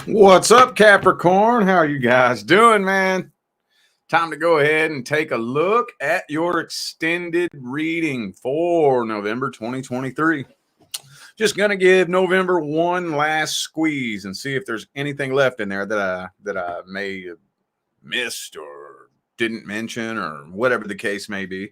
What's up, Capricorn? How are you guys doing, man? Time to go ahead and take a look at your extended reading for November 2023. Just gonna give November one last squeeze and see if there's anything left in there that I may have missed or didn't mention or whatever the case may be.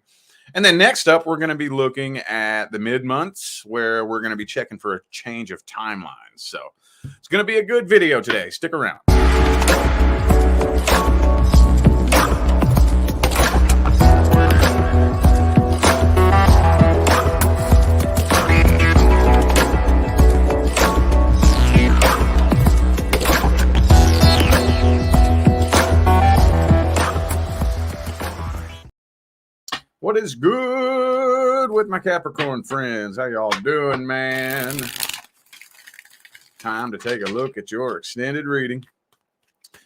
And then next up, we're going to be looking at the mid months where we're going to be checking for a change of timelines. So it's going to be a good video today. Stick around. What is good with my Capricorn friends? How y'all doing, man? Time to take a look at your extended reading.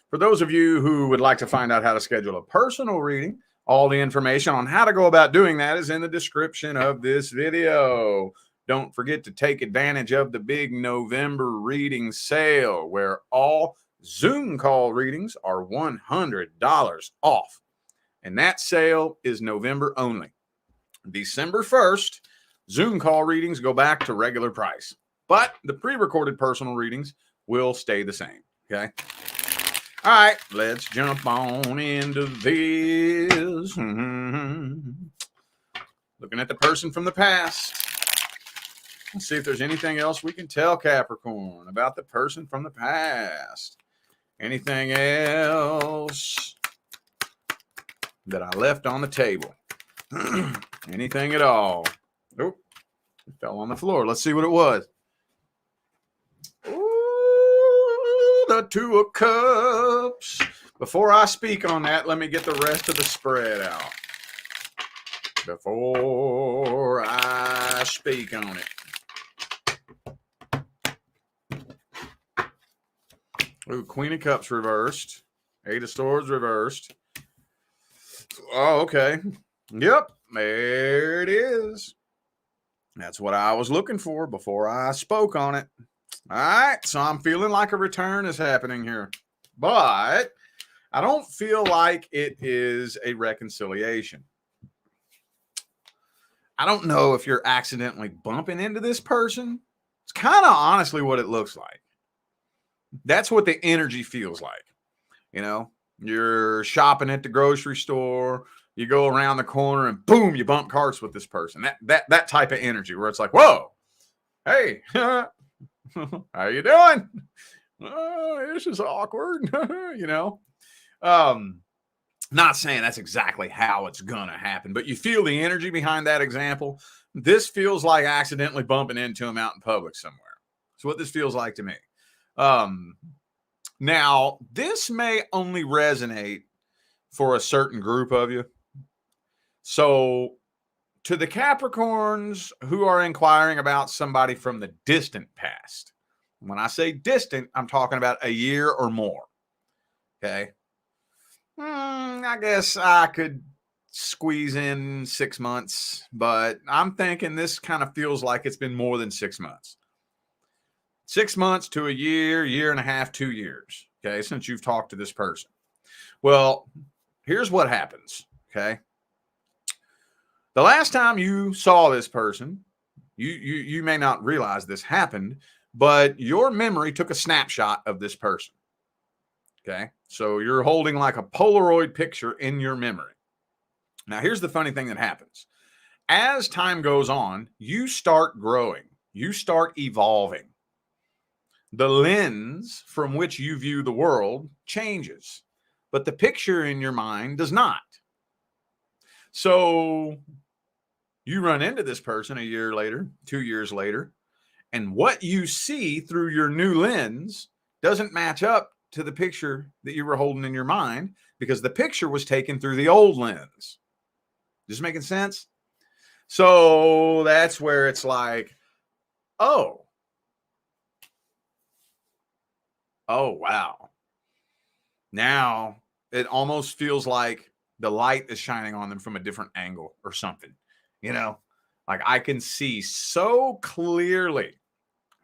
For those of you who would like to find out how to schedule a personal reading, all the information on how to go about doing that is in the description of this video. Don't forget to take advantage of the big November reading sale where all Zoom call readings are $100 off. And that sale is November only. December 1st, Zoom call readings go back to regular price. But the pre-recorded personal readings will stay the same, okay? All right, let's jump on into this. Looking at the person from the past. Let's see if there's anything else we can tell Capricorn about the person from the past. Anything else that I left on the table? Anything at all? Nope. It fell on the floor. Let's see what it was. Ooh, the Two of Cups. Before I speak on that, let me get the rest of the spread out. Before I speak on it. Ooh, Queen of Cups reversed. Eight of Swords reversed. Oh, okay. Yep, there it is. That's what I was looking for before I spoke on it. All right, so I'm feeling like a return is happening here. But I don't feel like it is a reconciliation. I don't know if you're accidentally bumping into this person. It's kind of honestly what it looks like. That's what the energy feels like. You know, you're shopping at the grocery store. You go around the corner and boom, you bump carts with this person. That type of energy where it's like, whoa, hey, how you doing? Oh, this is awkward, you know. Not saying that's exactly how it's gonna happen, but you feel the energy behind that example. This feels like accidentally bumping into him out in public somewhere. That's what this feels like to me. Now, this may only resonate for a certain group of you. So, to the Capricorns who are inquiring about somebody from the distant past, when I say distant, I'm talking about a year or more. Okay. I guess I could squeeze in 6 months, but I'm thinking this kind of feels like it's been more than 6 months. 6 months to a year, year and a half, 2 years. Okay. Since you've talked to this person. Well, here's what happens. Okay. The last time you saw this person, you may not realize this happened, but your memory took a snapshot of this person. Okay. So you're holding like a Polaroid picture in your memory. Now, here's the funny thing that happens. As time goes on, you start growing. You start evolving. The lens from which you view the world changes, but the picture in your mind does not. So you run into this person a year later, 2 years later, and what you see through your new lens doesn't match up to the picture that you were holding in your mind because the picture was taken through the old lens. Just making sense? So that's where it's like, oh, wow. Now it almost feels like the light is shining on them from a different angle or something. You know, like I can see so clearly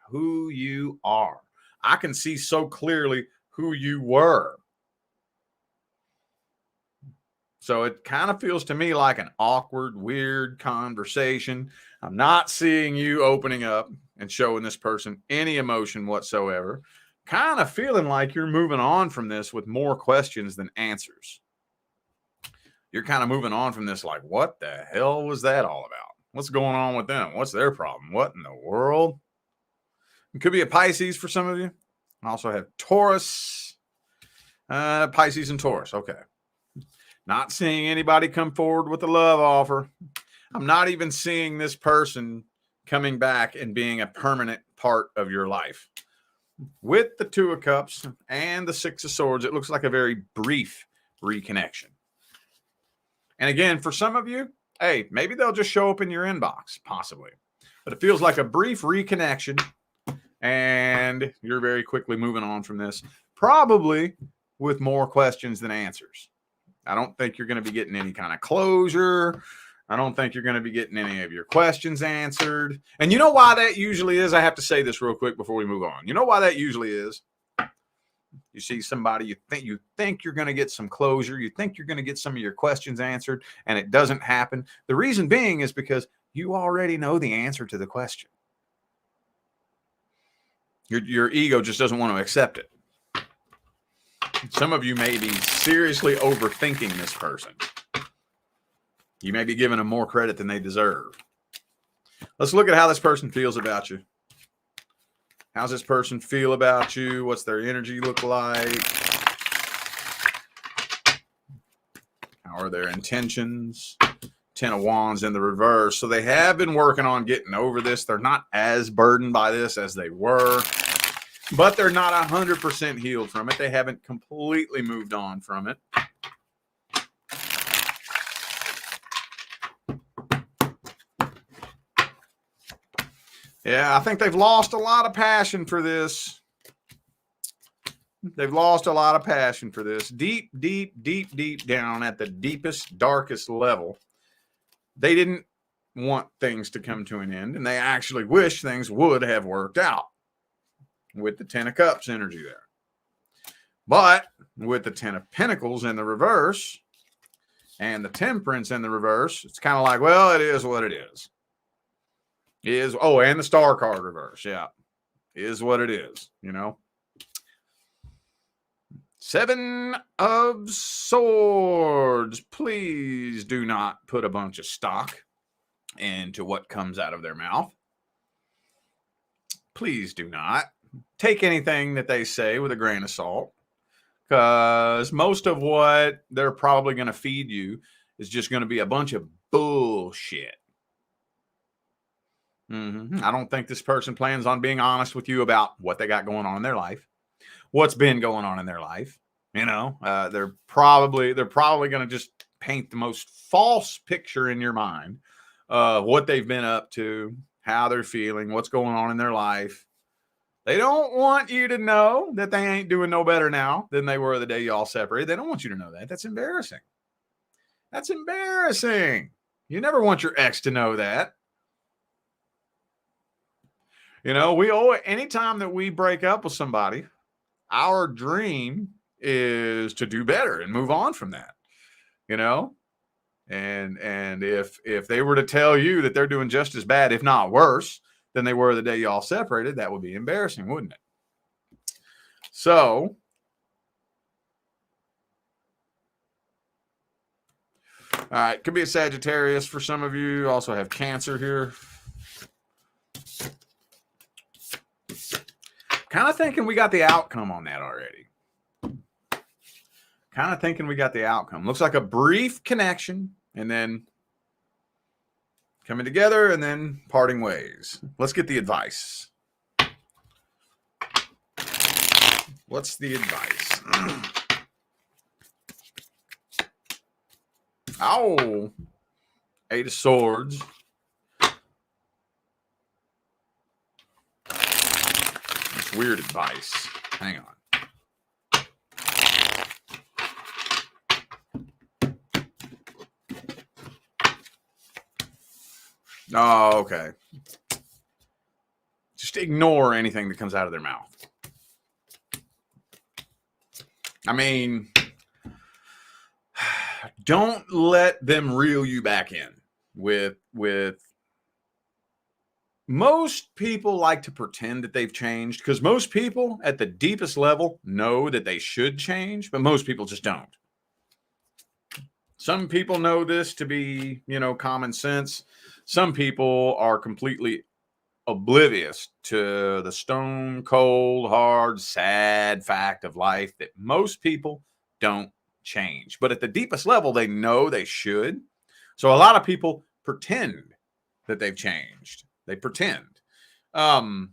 who you are. I can see so clearly who you were. So it kind of feels to me like an awkward, weird conversation. I'm not seeing you opening up and showing this person any emotion whatsoever. Kind of feeling like you're moving on from this with more questions than answers. You're kind of moving on from this like, what the hell was that all about? What's going on with them? What's their problem? What in the world? It could be a Pisces for some of you. I also have Taurus, Pisces and Taurus. Okay. Not seeing anybody come forward with a love offer. I'm not even seeing this person coming back and being a permanent part of your life. With the Two of Cups and the Six of Swords, it looks like a very brief reconnection. And again, for some of you, hey, maybe they'll just show up in your inbox, possibly. But it feels like a brief reconnection, and you're very quickly moving on from this, probably with more questions than answers. I don't think you're going to be getting any kind of closure. I don't think you're going to be getting any of your questions answered. And you know why that usually is? I have to say this real quick before we move on. You know why that usually is? You see somebody, you think you're going to get some closure. You think you're going to get some of your questions answered, and it doesn't happen. The reason being is because you already know the answer to the question. Your ego just doesn't want to accept it. Some of you may be seriously overthinking this person. You may be giving them more credit than they deserve. Let's look at how this person feels about you. How's this person feel about you? What's their energy look like? How are their intentions? 10 of Wands in the reverse. So they have been working on getting over this. They're not as burdened by this as they were. But they're not 100% healed from it. They haven't completely moved on from it. Yeah, I think they've lost a lot of passion for this. They've lost a lot of passion for this. Deep, deep, deep, deep down at the deepest, darkest level, they didn't want things to come to an end, and they actually wish things would have worked out. With the 10 of Cups energy there. But with the 10 of Pentacles in the reverse and the Temperance in the reverse, it's kind of like, well, it is what it is. And the Star card reverse. Yeah. Is what it is, you know. 7 of Swords. Please do not put a bunch of stock into what comes out of their mouth. Please do not. Take anything that they say with a grain of salt, because most of what they're probably going to feed you is just going to be a bunch of bullshit. I don't think this person plans on being honest with you about what they got going on in their life, what's been going on in their life. You know, they're probably going to just paint the most false picture in your mind of what they've been up to, how they're feeling, what's going on in their life. They don't want you to know that they ain't doing no better now than they were the day y'all separated. They don't want you to know that. That's embarrassing. That's embarrassing. You never want your ex to know that. You know, anytime that we break up with somebody, our dream is to do better and move on from that. You know? And if they were to tell you that they're doing just as bad, if not worse, than they were the day y'all separated, that would be embarrassing, wouldn't it? So, all right, could be a Sagittarius for some of you. Also have Cancer here. Kind of thinking we got the outcome on that already. Kind of thinking we got the outcome. Looks like a brief connection, and then coming together, and then parting ways. Let's get the advice. What's the advice? Oh, 8 of Swords. That's weird advice. Hang on. Oh, okay. Just ignore anything that comes out of their mouth. I mean, don't let them reel you back in with most people like to pretend that they've changed because most people at the deepest level know that they should change, but most people just don't. Some people know this to be, common sense. Some people are completely oblivious to the stone cold, hard, sad fact of life that most people don't change. But at the deepest level, they know they should. So a lot of people pretend that they've changed. They pretend. Hang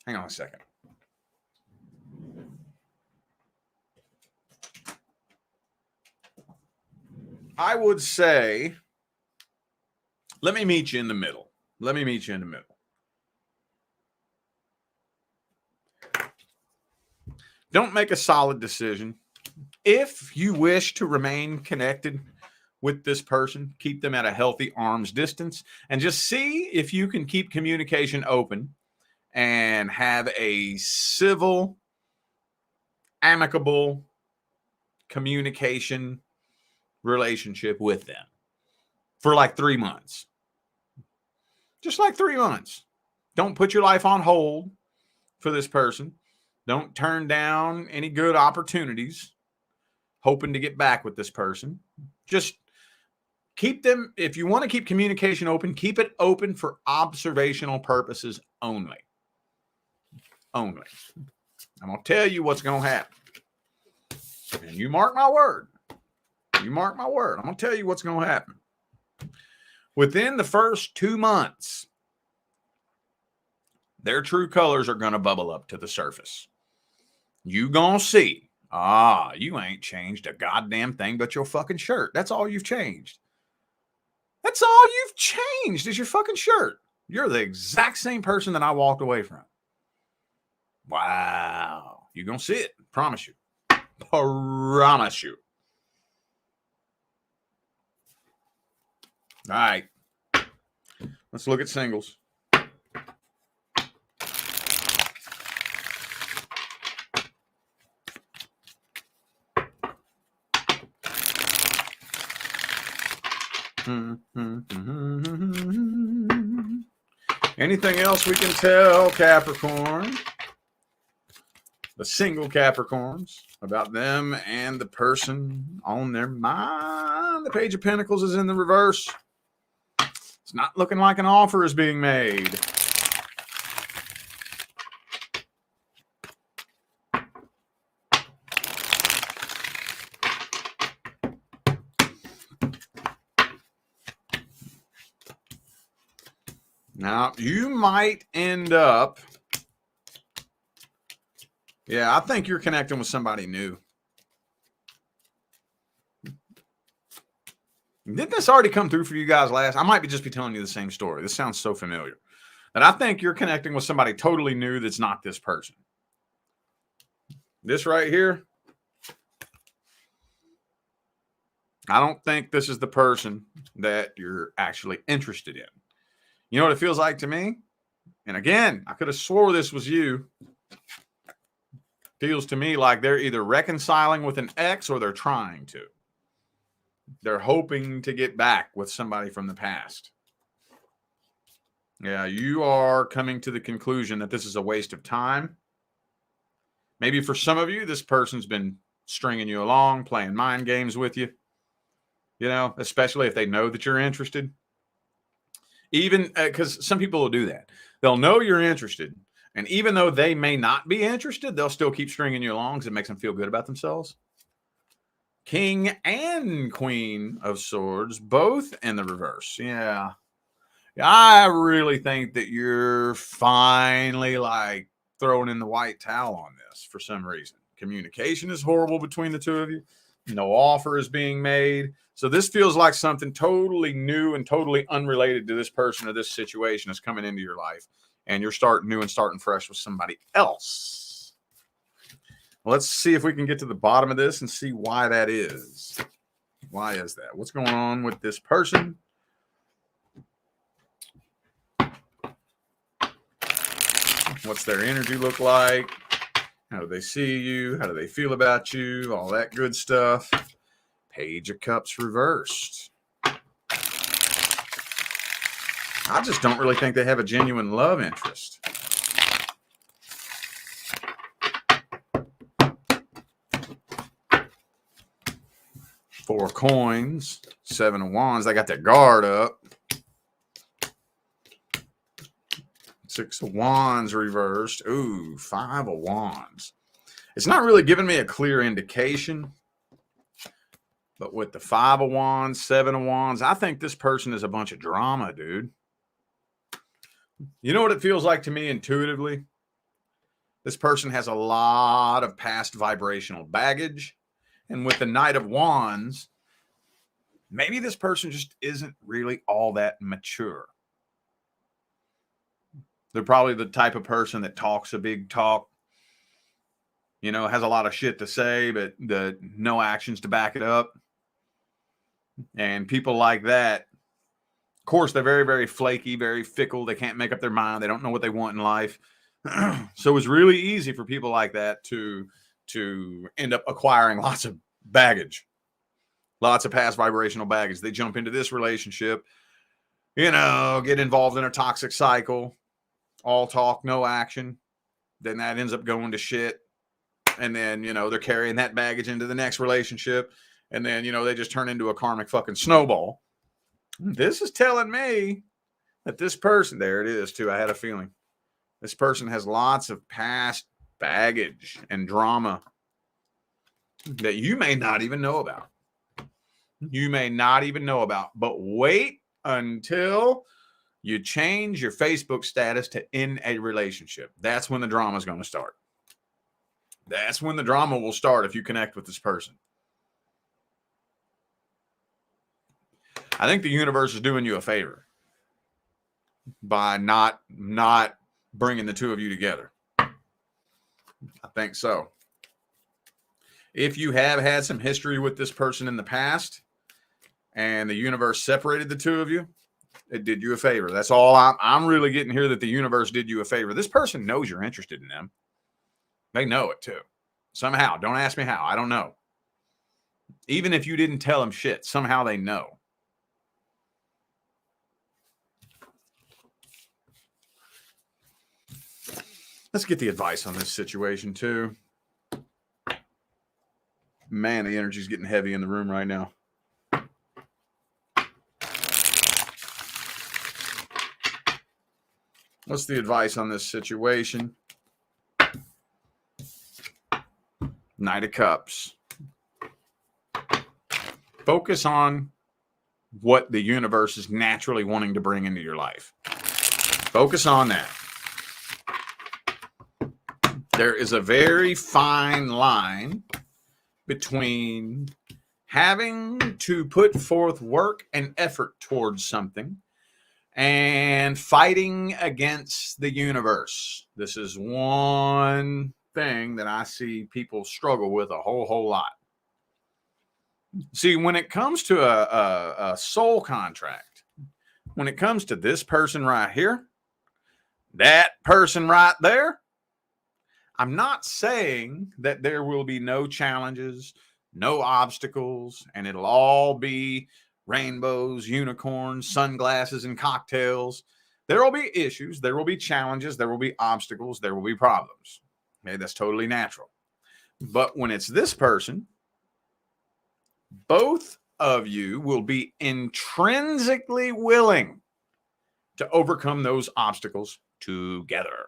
on a second. I would say, let me meet you in the middle. Don't make a solid decision. If you wish to remain connected with this person, keep them at a healthy arm's distance and just see if you can keep communication open and have a civil, amicable communication relationship with them for like 3 months. Just like 3 months. Don't put your life on hold for this person. Don't turn down any good opportunities hoping to get back with this person. Just keep them, if you want to keep communication open, keep it open for observational purposes only. Only. I'm going to tell you what's going to happen. And you mark my word. I'm going to tell you what's going to happen. Within the first 2 months, their true colors are going to bubble up to the surface. You going to see, you ain't changed a goddamn thing but your fucking shirt. That's all you've changed. That's all you've changed is your fucking shirt. You're the exact same person that I walked away from. Wow. You're going to see it. Promise you. Promise you. All right. Let's look at singles. Anything else we can tell Capricorn, the single Capricorns, about them and the person on their mind? The Page of Pentacles is in the reverse. It's not looking like an offer is being made. Now, you might end up, I think you're connecting with somebody new. Didn't this already come through for you guys last? I might just be telling you the same story. This sounds so familiar. And I think you're connecting with somebody totally new that's not this person. This right here, I don't think this is the person that you're actually interested in. You know what it feels like to me? And again, I could have swore this was you. Feels to me like they're either reconciling with an ex or they're trying to. They're hoping to get back with somebody from the past. Yeah, you are coming to the conclusion that this is a waste of time. Maybe for some of you, this person's been stringing you along, playing mind games with you. Especially if they know that you're interested. Even because some people will do that. They'll know you're interested. And even though they may not be interested, they'll still keep stringing you along because it makes them feel good about themselves. King and Queen of Swords, both in the reverse. Yeah. I really think that you're finally throwing in the white towel on this for some reason. Communication is horrible between the two of you. No offer is being made. So this feels like something totally new and totally unrelated to this person or this situation is coming into your life. And you're starting new and starting fresh with somebody else. Let's see if we can get to the bottom of this and see why that is. Why is that? What's going on with this person? What's their energy look like? How do they see you? How do they feel about you? All that good stuff. Page of Cups reversed. I just don't really think they have a genuine love interest. Four of Coins, Seven of Wands. They got their guard up. Six of Wands reversed. Ooh, Five of Wands. It's not really giving me a clear indication. But with the Five of Wands, Seven of Wands, I think this person is a bunch of drama, dude. You know what it feels like to me intuitively? This person has a lot of past vibrational baggage. And with the Knight of Wands, maybe this person just isn't really all that mature. They're probably the type of person that talks a big talk, you know, has a lot of shit to say, but no actions to back it up. And people like that, of course, they're very, very flaky, very fickle. They can't make up their mind. They don't know what they want in life. So it's really easy for people like that to end up acquiring lots of baggage, lots of past vibrational baggage. They jump into this relationship, you know, get involved in a toxic cycle, all talk, no action. Then that ends up going to shit. And then, you know, they're carrying that baggage into the next relationship. And then, you know, they just turn into a karmic fucking snowball. This is telling me that this person, there it is too. I had a feeling this person has lots of past baggage and drama that you may not even know about. You may not even know about, but wait until you change your Facebook status to in a relationship. That's when the drama is going to start. That's when the drama will start if you connect with this person. I think the universe is doing you a favor by not bringing the two of you together. I think so. If you have had some history with this person in the past and the universe separated the two of you, it did you a favor. That's all I'm really getting here, that the universe did you a favor. This person knows you're interested in them. They know it too. Somehow. Don't ask me how. I don't know. Even if you didn't tell them shit, somehow they know. Let's get the advice on this situation too. Man, the energy's getting heavy in the room right now. What's the advice on this situation? Knight of Cups. Focus on what the universe is naturally wanting to bring into your life. Focus on that. There is a very fine line between having to put forth work and effort towards something and fighting against the universe. This is one thing that I see people struggle with a whole lot. See, when it comes to a soul contract, when it comes to this person right here, that person right there, I'm not saying that there will be no challenges, no obstacles, and it'll all be rainbows, unicorns, sunglasses, and cocktails. There will be issues, there will be challenges, there will be obstacles, there will be problems. Okay, that's totally natural. But when it's this person, both of you will be intrinsically willing to overcome those obstacles together.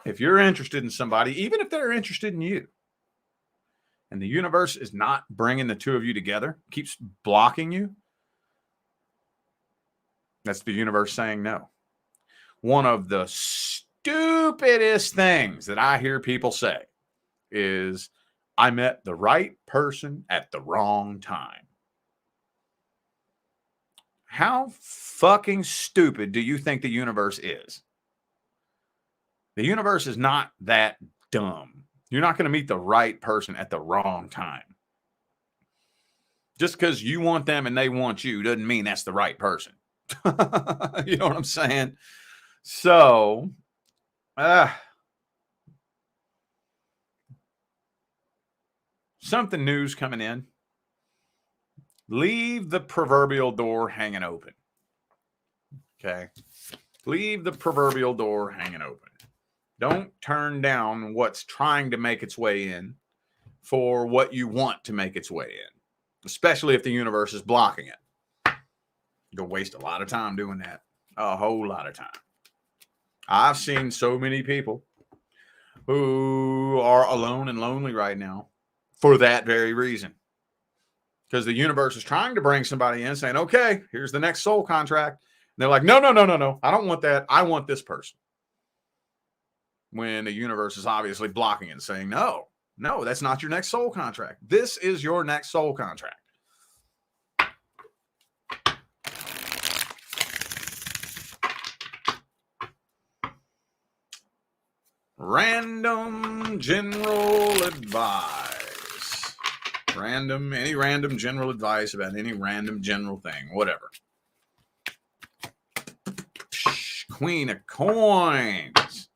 If you're interested in somebody, even if they're interested in you, and the universe is not bringing the two of you together, keeps blocking you, that's the universe saying no. One of the stupidest things that I hear people say is, I met the right person at the wrong time. How fucking stupid do you think the universe is? The universe is not that dumb. You're not going to meet the right person at the wrong time. Just because you want them and they want you doesn't mean that's the right person. You know what I'm saying? So, something new's coming in, leave the proverbial door hanging open. Okay? Leave the proverbial door hanging open. Don't turn down what's trying to make its way in for what you want to make its way in, especially if the universe is blocking it. You'll waste a lot of time doing that. A whole lot of time. I've seen so many people who are alone and lonely right now for that very reason. Because the universe is trying to bring somebody in saying, okay, here's the next soul contract. And they're like, no. I don't want that. I want this person. When the universe is obviously blocking it and saying, no, that's not your next soul contract. This is your next soul contract. Random general advice. Any random general advice about any random general thing, whatever. Queen of Coins.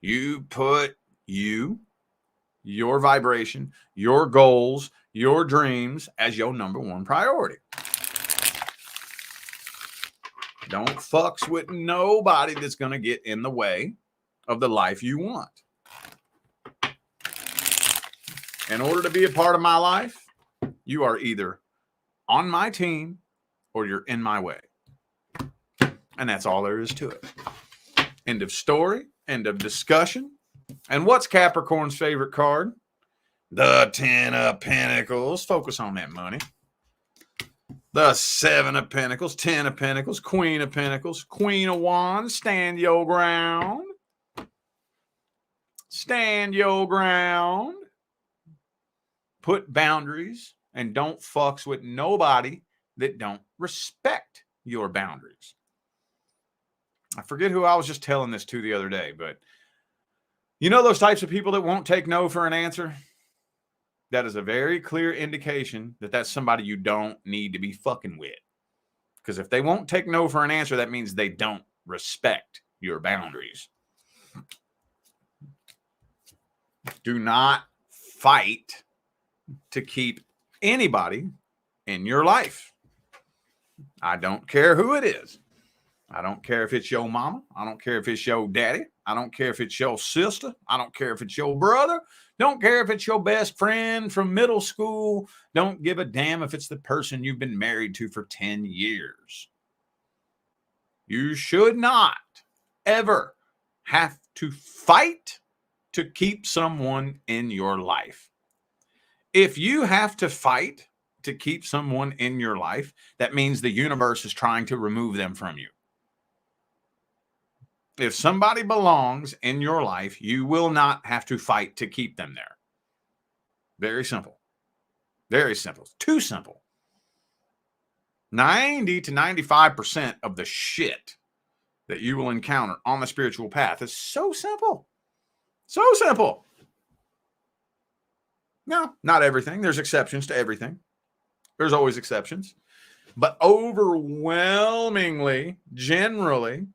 You put your vibration, your goals, your dreams as your number one priority. Don't fucks with nobody that's going to get in the way of the life you want. In order to be a part of my life, you are either on my team or you're in my way. And that's all there is to it. End of story. End of discussion. And what's Capricorn's favorite card? The 10 of Pentacles. Focus on that money. The 7 of Pentacles, 10 of Pentacles, Queen of Pentacles, Queen of Wands. Stand your ground. Stand your ground. Put boundaries and don't fucks with nobody that don't respect your boundaries. I forget who I was just telling this to the other day, but you know those types of people that won't take no for an answer? That is a very clear indication that that's somebody you don't need to be fucking with. Because if they won't take no for an answer, that means they don't respect your boundaries. Do not fight to keep anybody in your life. I don't care who it is. I don't care if it's your mama. I don't care if it's your daddy. I don't care if it's your sister. I don't care if it's your brother. Don't care if it's your best friend from middle school. Don't give a damn if it's the person you've been married to for 10 years. You should not ever have to fight to keep someone in your life. If you have to fight to keep someone in your life, that means the universe is trying to remove them from you. If somebody belongs in your life, you will not have to fight to keep them there. Very simple. Very simple. It's too simple. 90 to 95% of the shit that you will encounter on the spiritual path is so simple. So simple. No, not everything. There's exceptions to everything. There's always exceptions. But overwhelmingly, generally,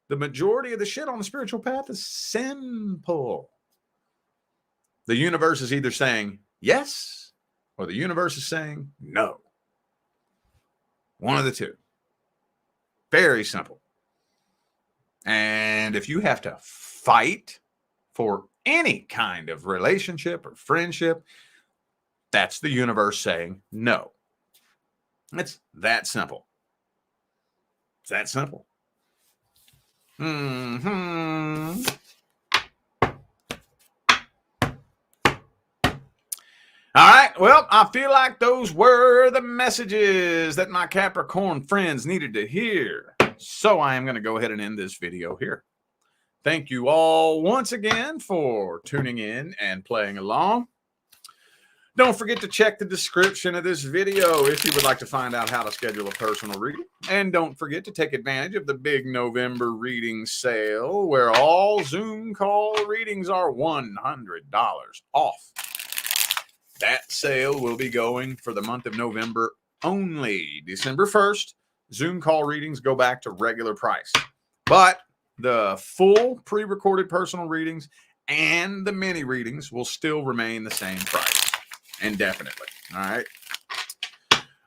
the majority of the shit on the spiritual path is simple. The universe is either saying yes, or the universe is saying no. One of the two. Very simple. And if you have to fight for any kind of relationship or friendship, that's the universe saying no. It's that simple. It's that simple. Mm-hmm. All right. Well, I feel like those were the messages that my Capricorn friends needed to hear. So I am going to go ahead and end this video here. Thank you all once again for tuning in and playing along. Don't forget to check the description of this video if you would like to find out how to schedule a personal reading. And don't forget to take advantage of the big November reading sale where all Zoom call readings are $100 off. That sale will be going for the month of November only. December 1st, Zoom call readings go back to regular price. But the full pre-recorded personal readings and the mini readings will still remain the same price. indefinitely. All right.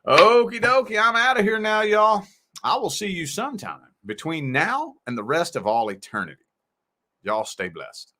Okie dokie. I'm out of here now, y'all. I will see you sometime between now and the rest of all eternity. Y'all stay blessed.